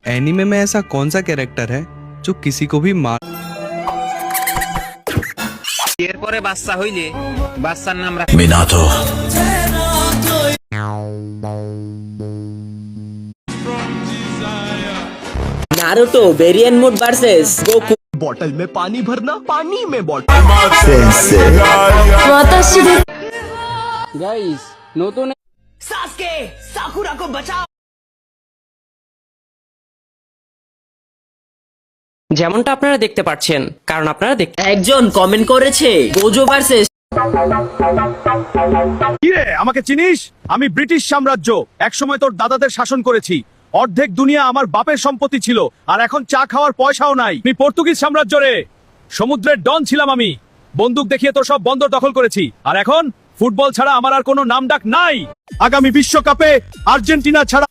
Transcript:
Anime में ऐसा कौन सा कैरेक्टर है जो किसी को भी मार এরপরে বাচ্চা হইলে বাচ্চার নাম Minato Naruto variant mode versus Goku bottle में पानी भरना पानी में बॉटल গাইস নতুন सासुके साकुरा को बचाओ। যেমনটা আপনারা দেখতে পাচ্ছেন, কারণ আপনারা একজন কমেন্ট করেছে গোজো ভার্সেস কিরে আমাকে চিনিস? আমি ব্রিটিশ সাম্রাজ্য, একসময় তোর দাদাদের শাসন করেছি। অর্ধেক দুনিয়া আমার বাপের সম্পত্তি ছিল, আর এখন চা খাওয়ার পয়সাও নাই। আমি পর্তুগিজ সাম্রাজ্য রে, সমুদ্রের ডন ছিলাম আমি। বন্দুক দেখিয়ে তো সব বন্দর দখল করেছি, আর এখন ফুটবল ছাড়া আমার আর কোনো নামডাক নাই। আগামী বিশ্বকাপে আর্জেন্টিনা ছাড়া